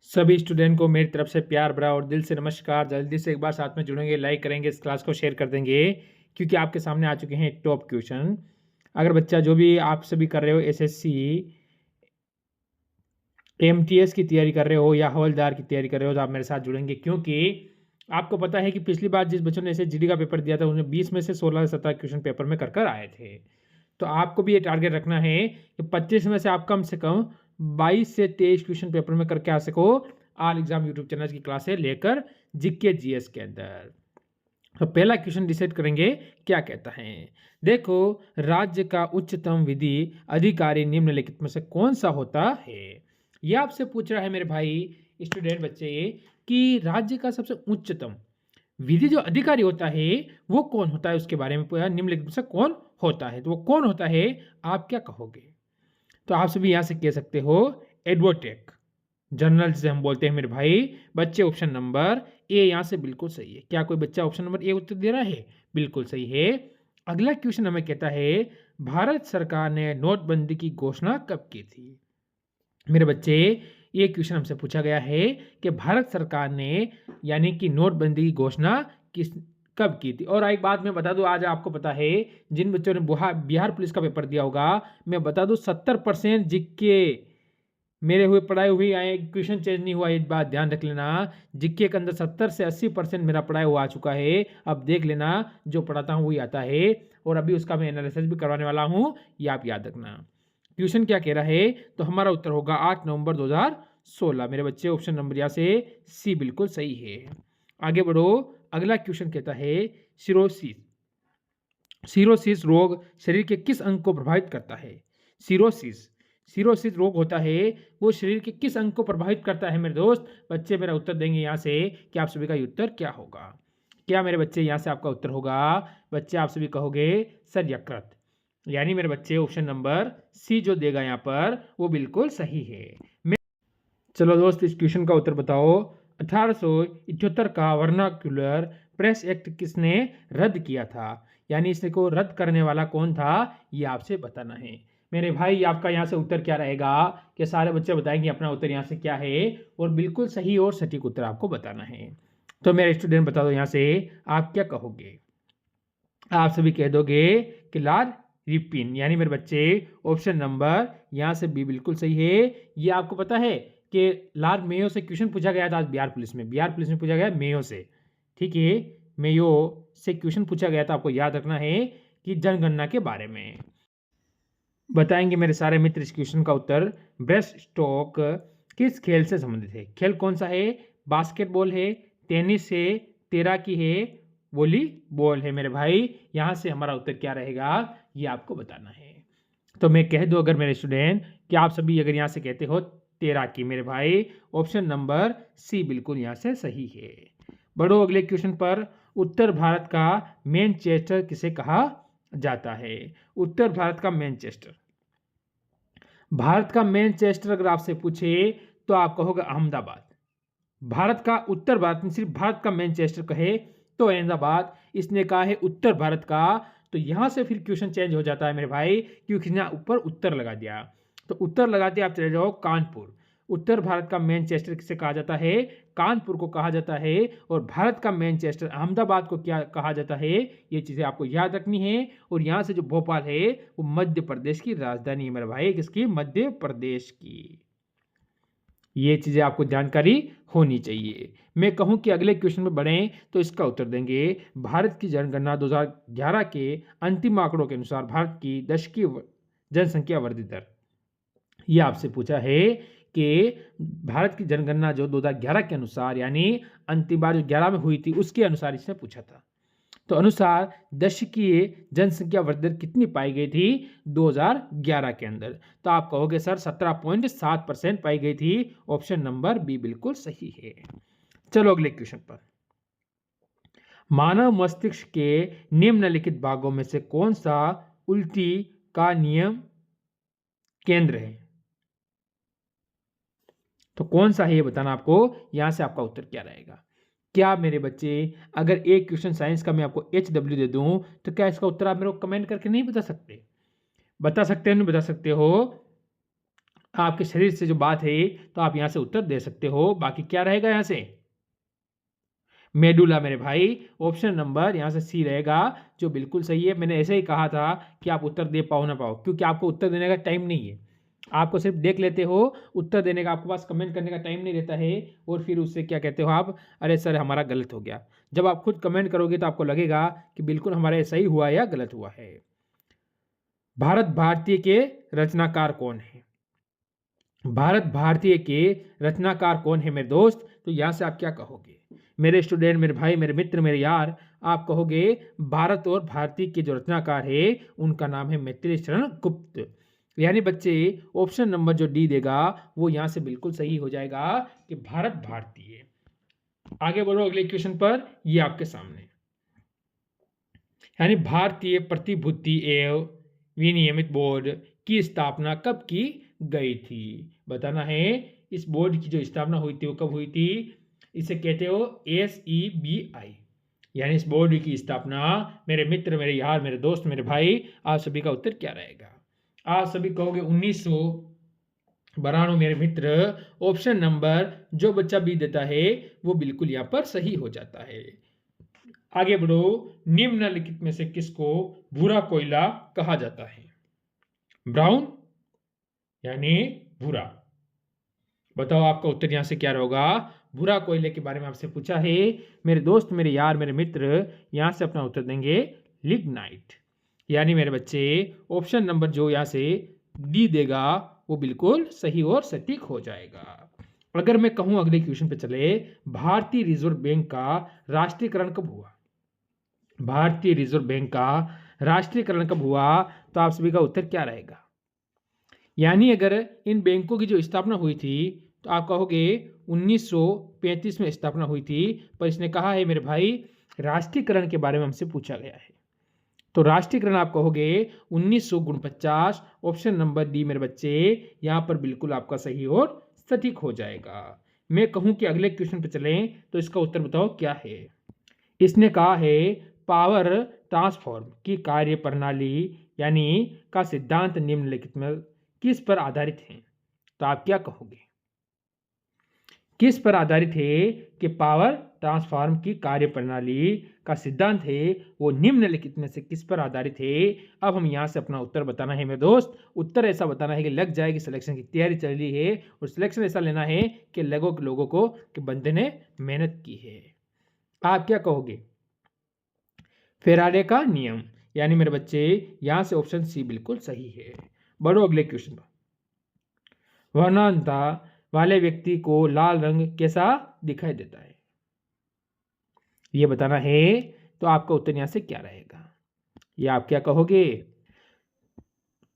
सभी स्टूडेंट को मेरी तरफ से प्यार भरा और दिल से नमस्कार। जल्दी से एक बार साथ में जुड़ेंगे, लाइक करेंगे, इस क्लास को शेयर कर देंगे क्योंकि आपके सामने आ चुके हैं टॉप क्वेश्चन। अगर बच्चा जो भी आप सभी कर रहे हो, एसएससी एमटीएस की तैयारी कर रहे हो या हवलदार की तैयारी कर रहे हो, तो आप मेरे साथ जुड़ेंगे क्योंकि आपको पता है कि पिछली बार जिस बच्चों ने ऐसे जीडी का पेपर दिया था उन्हें 20 में से 16 से 17 क्वेश्चन पेपर में कर कर आए थे। तो आपको भी ये टारगेट रखना है कि 25 में से आप कम से कम 22 से 23 क्वेश्चन पेपर में करके आ सको ऑल एग्जाम यूट्यूब चैनल की क्लासें लेकर जीके जीएस के अंदर। तो पहला क्वेश्चन डिसाइड करेंगे क्या कहता है। देखो, राज्य का उच्चतम विधि अधिकारी निम्नलिखित में से कौन सा होता है। ये आपसे पूछ रहा है मेरे भाई स्टूडेंट बच्चे कि राज्य का सबसे उच्चतम विधि जो अधिकारी होता है वो कौन होता है, उसके बारे में पूछा। निम्नलिखित में से कौन होता है, तो वो कौन होता है आप क्या कहोगे। तो आप सभी यहां से कह सकते हो एडवोटेक जनरल जिसे हम बोलते हैं मेरे भाई बच्चे। ऑप्शन नंबर ए यहां से बिल्कुल सही है। क्या कोई बच्चा ऑप्शन नंबर ए उत्तर दे रहा है? बिल्कुल सही है। अगला क्वेश्चन हमें कहता है भारत सरकार ने नोटबंदी की घोषणा कब की थी। मेरे बच्चे, ये क्वेश्चन हमसे पूछा गया है कि भारत सरकार ने यानी कि नोटबंदी की घोषणा किस कब की थी। और एक बात मैं बता दूं, आज आपको पता है जिन बच्चों ने बिहार पुलिस का पेपर दिया होगा, मैं बता दूं 70% जीके मेरे हुए पढ़ाई हुई आए, क्वेश्चन चेंज नहीं हुआ। एक बात ध्यान रख लेना, जीके के अंदर 70 से 80% मेरा पढ़ाई हुआ आ चुका है। अब देख लेना जो पढ़ाता हूँ वही आता है, और अभी उसका मैं एनालिसिस भी करवाने वाला हूँ, ये आप याद रखना। क्वेश्चन क्या कह रहा है, तो हमारा उत्तर होगा 8 नवंबर 2016। मेरे बच्चे ऑप्शन नंबर यहाँ से सी बिल्कुल सही है। आगे बढ़ो। अगला क्वेश्चन कहता है सिरोसिस। सिरोसिस रोग शरीर के किस अंग को प्रभावित करता है। सिरोसिस सिरोसिस रोग होता है वो शरीर के किस अंग को प्रभावित करता है मेरे दोस्त। बच्चे मेरा उत्तर देंगे यहाँ से कि आप सभी का उत्तर क्या होगा। क्या मेरे बच्चे यहाँ से आपका उत्तर होगा? बच्चे आप सभी कहोगे सर यकृत, यानी मेरे बच्चे ऑप्शन नंबर सी जो देगा यहाँ पर वो बिल्कुल सही है। चलो दोस्त, इस क्वेश्चन का उत्तर बताओ। 1878 का वर्नाक्यूलर प्रेस एक्ट किसने रद्द किया था, यानी इसको रद्द करने वाला कौन था, ये आपसे बताना है। मेरे भाई आपका यहाँ से उत्तर क्या रहेगा कि सारे बच्चे बताएंगे अपना उत्तर यहाँ से क्या है, और बिल्कुल सही और सटीक उत्तर आपको बताना है। तो मेरे स्टूडेंट बता दो यहाँ से आप क्या कहोगे। आप सभी कह दोगे कि लार रिपिन, यानी मेरे बच्चे ऑप्शन नंबर यहाँ से बी बिल्कुल सही है। ये आपको पता है कि लार्ड मेयो से क्वेश्चन पूछा गया था आज बिहार पुलिस में पूछा गया मेयो से। ठीक है, मेयो से क्वेश्चन पूछा गया था, आपको याद रखना है कि जनगणना के बारे में। बताएंगे मेरे सारे मित्र इस क्वेश्चन का उत्तर। ब्रेस्ट स्ट्रोक किस खेल से संबंधित है? खेल कौन सा है? बास्केटबॉल है, टेनिस है, तैराकी है, वॉलीबॉल है। मेरे भाई यहाँ से हमारा उत्तर क्या रहेगा ये आपको बताना है। तो मैं कह दूं अगर मेरे स्टूडेंट कि आप सभी अगर यहाँ से कहते हो तैराकी, मेरे भाई ऑप्शन नंबर सी बिल्कुल यहाँ से सही है। बढ़ो अगले क्वेश्चन पर। उत्तर भारत का मैनचेस्टर किसे कहा जाता है? उत्तर भारत का मैनचेस्टर, भारत का मैनचेस्टर अगर आपसे पूछे तो आप कहोगे अहमदाबाद। भारत का उत्तर भारत में सिर्फ भारत का मैनचेस्टर कहे तो अहमदाबाद, इसने कहा है उत्तर भारत का। तो यहां से फिर क्वेश्चन चेंज हो जाता है मेरे भाई, क्योंकि इसने ऊपर उत्तर लगा दिया। तो उत्तर लगाते आप चले जाओ कानपुर। उत्तर भारत का मैनचेस्टर किसे कहा जाता है? कानपुर को कहा जाता है। और भारत का मैनचेस्टर अहमदाबाद को क्या कहा जाता है, ये चीजें आपको याद रखनी है। और यहाँ से जो भोपाल है वो मध्य प्रदेश की राजधानी है मेरे भाई, किसकी? मध्य प्रदेश की। ये चीजें आपको जानकारी होनी चाहिए। मैं कहूं कि अगले क्वेश्चन में बढ़ें तो इसका उत्तर देंगे भारत की जनगणना 2011 के अंतिम आंकड़ों के अनुसार भारत की दशकीय जनसंख्या वृद्धि दर। ये आपसे पूछा है कि भारत की जनगणना जो 2011 के अनुसार, यानी अंतिम बार जो 11 में हुई थी उसके अनुसार इसने पूछा था, तो अनुसार दशकीय जनसंख्या वृद्धि दर कितनी पाई गई थी 2011 के अंदर? तो आप कहोगे सर 17.7% पाई गई थी। ऑप्शन नंबर बी बिल्कुल सही है। चलो अगले क्वेश्चन पर। मानव मस्तिष्क के निम्नलिखित भागों में से कौन सा उल्टी का नियम केंद्र है? तो कौन सा है ये बताना आपको। यहां से आपका उत्तर क्या रहेगा। क्या मेरे बच्चे, अगर एक क्वेश्चन साइंस का मैं आपको HW दे दूं तो क्या इसका उत्तर आप मेरे को कमेंट करके नहीं बता सकते? बता सकते हो, नहीं बता सकते हो? आपके शरीर से जो बात है तो आप यहाँ से उत्तर दे सकते हो। बाकी क्या रहेगा यहाँ से? मेडुला मेरे भाई। ऑप्शन नंबर यहाँ से सी रहेगा जो बिल्कुल सही है। मैंने ऐसे ही कहा था कि आप उत्तर दे पाओ ना पाओ, क्योंकि आपको उत्तर देने का टाइम नहीं है। आपको सिर्फ देख लेते हो, उत्तर देने का आपके पास कमेंट करने का टाइम नहीं रहता है। और फिर उससे क्या कहते हो आप, अरे सर हमारा गलत हो गया। जब आप खुद कमेंट करोगे तो आपको लगेगा कि बिल्कुल हमारा सही हुआ या गलत हुआ है। भारत भारतीय के रचनाकार कौन है? भारत भारतीय के रचनाकार कौन है मेरे दोस्त? तो यहाँ से आप क्या कहोगे मेरे स्टूडेंट, मेरे भाई, मेरे मित्र, मेरे यार? आप कहोगे भारत और भारतीय के जो रचनाकार है उनका नाम है मैथिली शरण गुप्त। यानी बच्चे ऑप्शन नंबर जो डी देगा वो यहाँ से बिल्कुल सही हो जाएगा कि भारत भारतीय। आगे बढ़ो अगले क्वेश्चन पर। ये आपके सामने, यानी भारतीय प्रतिभूति एवं विनियमित बोर्ड की स्थापना कब की गई थी? बताना है। इस बोर्ड की जो स्थापना हुई थी वो कब हुई थी? इसे कहते हो SEBI। यानी इस बोर्ड की स्थापना, मेरे मित्र, मेरे यार, मेरे दोस्त, मेरे भाई, आप सभी का उत्तर क्या रहेगा? आप सभी कहोगे 1992 मेरे मित्र। ऑप्शन नंबर जो बच्चा बी देता है वो बिल्कुल यहाँ पर सही हो जाता है। आगे बढ़ो। निम्नलिखित में से किसको भूरा कोयला कहा जाता है? ब्राउन यानी भूरा। बताओ आपका उत्तर यहां से क्या होगा? भूरा कोयले के बारे में आपसे पूछा है मेरे दोस्त, मेरे यार, मेरे मित्र। यहां से अपना उत्तर देंगे लिग्नाइट। यानी मेरे बच्चे ऑप्शन नंबर जो यहां से डी देगा वो बिल्कुल सही और सटीक हो जाएगा। अगर मैं कहूं अगले क्वेश्चन पे चले, भारतीय रिजर्व बैंक का राष्ट्रीयकरण कब हुआ? भारतीय रिजर्व बैंक का राष्ट्रीयकरण कब हुआ? तो आप सभी का उत्तर क्या रहेगा? यानी अगर इन बैंकों की जो स्थापना हुई थी तो आप कहोगे 1935 में स्थापना हुई थी। पर इसने कहा है मेरे भाई राष्ट्रीयकरण के बारे में हमसे पूछा गया है, तो राष्ट्रीयकरण आप कहोगे 1949। ऑप्शन नंबर डी मेरे बच्चे यहाँ पर बिल्कुल आपका सही और सटीक हो जाएगा। मैं कहूँ कि अगले क्वेश्चन पे चलें तो इसका उत्तर बताओ क्या है? इसने कहा है पावर ट्रांसफॉर्म की कार्य प्रणाली यानी का सिद्धांत निम्नलिखित में किस पर आधारित है? तो आप क्या कहोगे? किस पर आधारित है कि पावर ट्रांसफॉर्म की कार्य प्रणाली का सिद्धांत है वो निम्नलिखित में से किस पर आधारित है? अब हम यहां से अपना उत्तर बताना है मेरे दोस्त। उत्तर ऐसा बताना है कि लग जाएगी सिलेक्शन की तैयारी चल रही है, और सिलेक्शन ऐसा लेना है कि लोगों को कि बंदे ने मेहनत की है। आप क्या कहोगे? फेराडे का नियम। यानी मेरे बच्चे यहां से ऑप्शन सी बिल्कुल सही है। बढ़ो अगले क्वेश्चन पर। वर्णनता वाले व्यक्ति को लाल रंग कैसा दिखाई देता है? ये बताना है। तो आपका उत्तर यहां से क्या रहेगा? ये आप क्या कहोगे?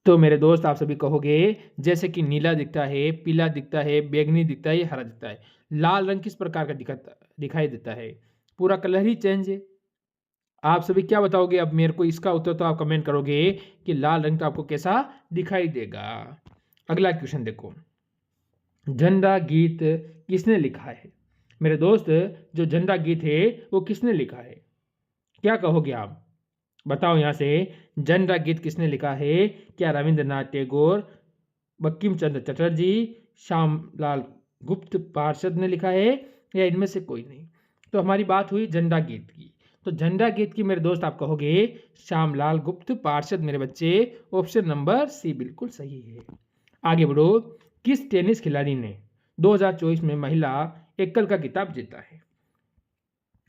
तो मेरे दोस्त आप सभी कहोगे जैसे कि नीला दिखता है, पीला दिखता है, बैगनी दिखता है, हरा दिखता है। लाल रंग किस प्रकार का दिखाई देता है? पूरा कलर ही चेंज है। आप सभी क्या बताओगे? अब मेरे को इसका उत्तर तो आप कमेंट करोगे कि लाल रंग तो आपको कैसा दिखाई देगा। अगला क्वेश्चन देखो। झंडा गीत किसने लिखा है? मेरे दोस्त जो झंडा गीत है वो किसने लिखा है? क्या कहोगे आप? बताओ यहाँ से झंडा गीत किसने लिखा है? क्या रविंद्रनाथ टैगोर, बंकिम चंद्र चटर्जी, श्यामलाल गुप्त पार्षद ने लिखा है, या इनमें से कोई नहीं? तो हमारी बात हुई झंडा गीत की। तो झंडा गीत की मेरे दोस्त आप कहोगे श्यामलाल गुप्त पार्षद मेरे बच्चे। ऑप्शन नंबर सी बिल्कुल सही है। आगे बढ़ो। किस टेनिस खिलाड़ी ने 2024 में महिला एकल का खिताब जीता है?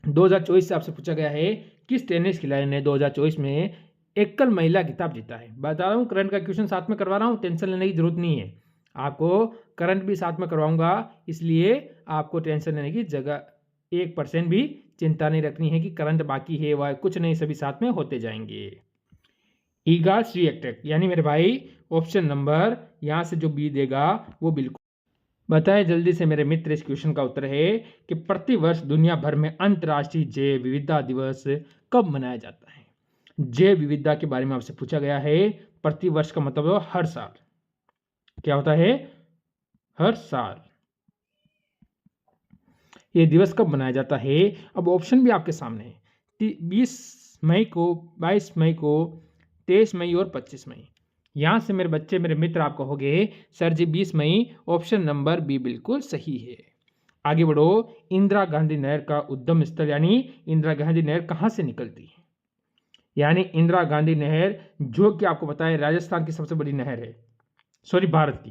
2024 से आपसे पूछा गया है किस टेनिस खिलाड़ी ने 2024 में एकल महिला खिताब जीता है। बता रहा हूँ करंट का क्वेश्चन साथ में करवा रहा हूँ, टेंशन लेने की जरूरत नहीं है। आपको करंट भी साथ में करवाऊंगा, इसलिए आपको टेंशन लेने की जगह 1% भी चिंता नहीं रखनी है कि करंट बाकी है वह कुछ नहीं, सभी साथ में होते जाएंगे। ईगास रिएक्टर यानी मेरे भाई ऑप्शन नंबर यहाँ से जो बी देगा वो बिल्कुल बताएं जल्दी से मेरे मित्र। इस क्वेश्चन का उत्तर है कि प्रतिवर्ष दुनिया भर में अंतर्राष्ट्रीय जैव विविधता दिवस कब मनाया जाता है? जैव विविधता के बारे में आपसे पूछा गया है। प्रतिवर्ष का मतलब हर साल। क्या होता है? हर साल। ये दिवस कब मनाया जाता है? अब ऑप्शन भी आपके सामने है। 20 मई को, 22 मई को, 23 मई और 25 मई। यहाँ से मेरे बच्चे, मेरे मित्र, आप कहोगे सर जी 20 मई, ऑप्शन नंबर बी बिल्कुल सही है। आगे बढ़ो। इंदिरा गांधी नहर का उद्गम स्थल यानी इंदिरा गांधी नहर कहाँ से निकलती है? यानी इंदिरा गांधी नहर, जो कि आपको पता है राजस्थान की सबसे बड़ी नहर है, सॉरी भारत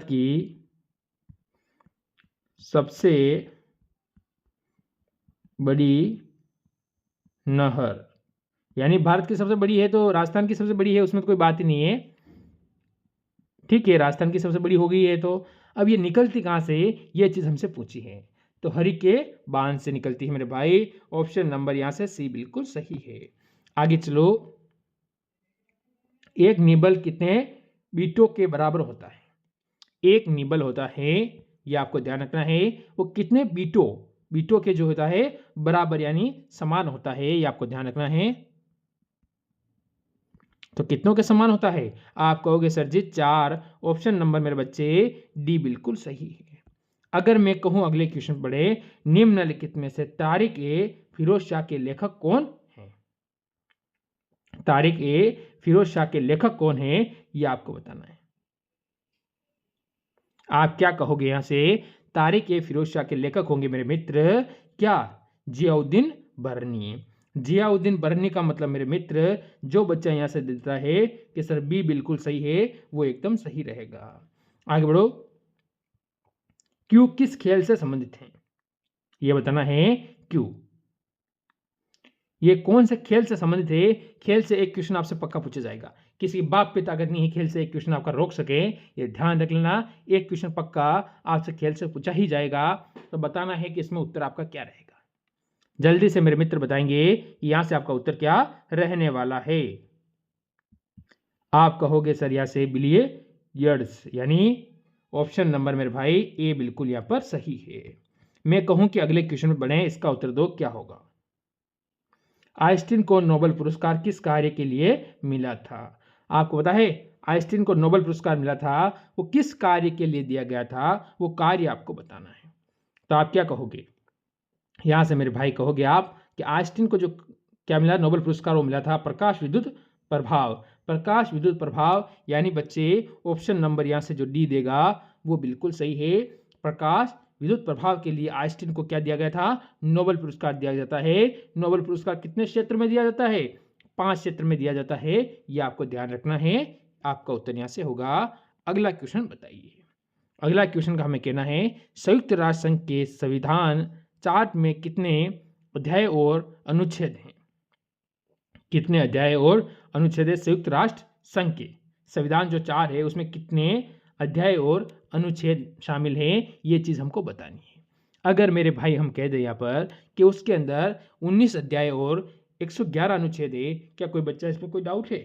की सबसे बड़ी नहर, यानी भारत की सबसे बड़ी है तो राजस्थान की सबसे बड़ी है, उसमें तो कोई बात ही नहीं है। ठीक है, राजस्थान की सबसे बड़ी हो गई है, तो अब ये निकलती कहाँ से, ये चीज़ हमसे पूछी है, तो हरि के बांध से निकलती है मेरे भाई। ऑप्शन नंबर यहाँ से सी बिल्कुल सही है। आगे चलो। एक निबल कितने बीटों के बराबर होता है? एक निबल होता है, ये आपको ध्यान रखना है, वो कितने बीटों के जो होता है बराबर यानी समान होता है, ये आपको ध्यान रखना है। तो कितनों के समान होता है? आप कहोगे सर जी 4। ऑप्शन नंबर मेरे बच्चे डी बिल्कुल सही है। अगर मैं कहूं अगले क्वेश्चन पढ़े, निम्नलिखित में से तारिक ए फिरोज शाह के लेखक कौन है? तारिक ए फिरोज शाह के लेखक कौन है, ये आपको बताना है। आप क्या कहोगे यहां से? तारिक ए फिरोज शाह के लेखक होंगे मेरे मित्र क्या? जियाउद्दीन बरनी। जियाउद्दीन बरनी का मतलब मेरे मित्र, जो बच्चा यहां से देता है कि सर बी बिल्कुल सही है, वो एकदम सही रहेगा। आगे बढ़ो। क्यू किस खेल से संबंधित है? ये बताना है क्यू। ये कौन से खेल से संबंधित है? खेल से एक क्वेश्चन आपसे पक्का पूछा जाएगा। किसी बाप पे ताकत नहीं है खेल से एक क्वेश्चन आपका रोक सके, ये ध्यान रख लेना। एक क्वेश्चन पक्का आपसे खेल से पूछा ही जाएगा, तो बताना है कि इसमें उत्तर आपका क्या रहेगा। जल्दी से मेरे मित्र बताएंगे यहां से आपका उत्तर क्या रहने वाला है। आप कहोगे सर यहां से बिलियर्ड्स, यानी ऑप्शन नंबर मेरे भाई ए बिल्कुल यहां पर सही है। मैं कहूं कि अगले क्वेश्चन में बढ़े, इसका उत्तर दो क्या होगा। आइंस्टीन को नोबेल पुरस्कार किस कार्य के लिए मिला था? आपको पता है आइंस्टीन को नोबेल पुरस्कार मिला था, वो किस कार्य के लिए दिया गया था, वो कार्य आपको बताना है। तो आप क्या कहोगे यहां से मेरे भाई? कहोगे आप कि आइंस्टीन को जो क्या मिला नोबेल पुरस्कार, वो मिला था प्रकाश विद्युत प्रभाव। प्रकाश विद्युत प्रभाव यानी बच्चे ऑप्शन नंबर यहां से जो डी देगा वो बिल्कुल सही है। प्रकाश विद्युत प्रभाव के लिए आइंस्टीन को क्या दिया गया था? नोबेल पुरस्कार दिया जाता है। नोबेल पुरस्कार कितने क्षेत्र में दिया जाता है? 5 क्षेत्र में दिया जाता है, यह आपको ध्यान रखना है। आपका उत्तर यहां से होगा। अगला क्वेश्चन बताइए। अगला क्वेश्चन का हमें कहना है, संयुक्त राष्ट्र संघ के संविधान चार्ट में कितने अध्याय और अनुच्छेद हैं? कितने अध्याय और अनुच्छेद है संयुक्त राष्ट्र संघ के? संविधान जो 4 है उसमें कितने अध्याय और अनुच्छेद शामिल हैं, ये चीज हमको बतानी है। अगर मेरे भाई हम कह दें यहाँ पर कि उसके अंदर 19 अध्याय और 111 अनुच्छेद है, क्या कोई बच्चा इसमें कोई डाउट है?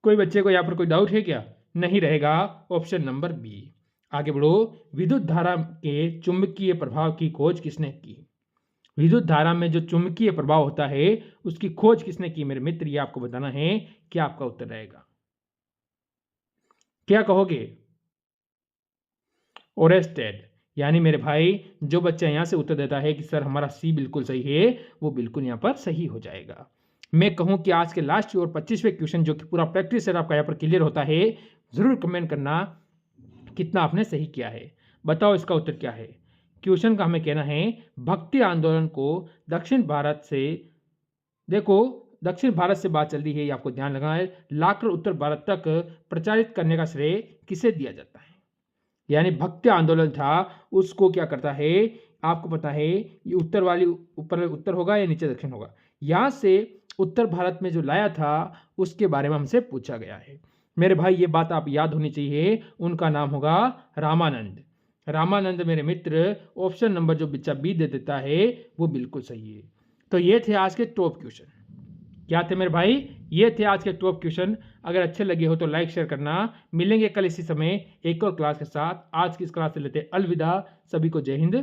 कोई बच्चे को यहाँ पर कोई डाउट है क्या? नहीं रहेगा। Option number B. आगे बढ़ो। विद्युत धारा के चुंबकीय प्रभाव की खोज किसने की? विद्युत धारा में जो चुंबकीय प्रभाव होता है उसकी खोज किसने की मेरे मित्र, ये आपको बताना है। क्या आपका उत्तर रहेगा? क्या कहोगे? ओरेस्टेड। यानी मेरे भाई जो बच्चा यहां से उत्तर देता है कि सर हमारा सी बिल्कुल सही है, वो बिल्कुल यहां पर सही हो जाएगा। मैं कहूं कि आज के लास्ट और 25वें क्वेश्चन जो कि पूरा प्रैक्टिस सेट आपका यहाँ पर क्लियर होता है, जरूर कमेंट करना कितना आपने सही किया है। बताओ इसका उत्तर क्या है। क्वेश्चन का हमें कहना है, भक्ति आंदोलन को दक्षिण भारत से, देखो दक्षिण भारत से बात चल रही है, ये आपको ध्यान रखना है, लाकर उत्तर भारत तक प्रचारित करने का श्रेय किसे दिया जाता है? यानी भक्ति आंदोलन था, उसको क्या करता है आपको पता है, ये उत्तर वाली ऊपर उत्तर होगा या नीचे दक्षिण होगा, यहां से उत्तर भारत में जो लाया था उसके बारे में हमसे पूछा गया है। मेरे भाई ये बात आप याद होनी चाहिए, उनका नाम होगा रामानंद। रामानंद मेरे मित्र, ऑप्शन नंबर जो बच्चा बी दे देता है वो बिल्कुल सही है। तो ये थे आज के टॉप क्वेश्चन। क्या थे मेरे भाई? ये थे आज के टॉप क्वेश्चन। अगर अच्छे लगे हो तो लाइक शेयर करना। मिलेंगे कल इसी समय एक और क्लास के साथ। आज की इस क्लास से लेते अलविदा। सभी को जय हिंद।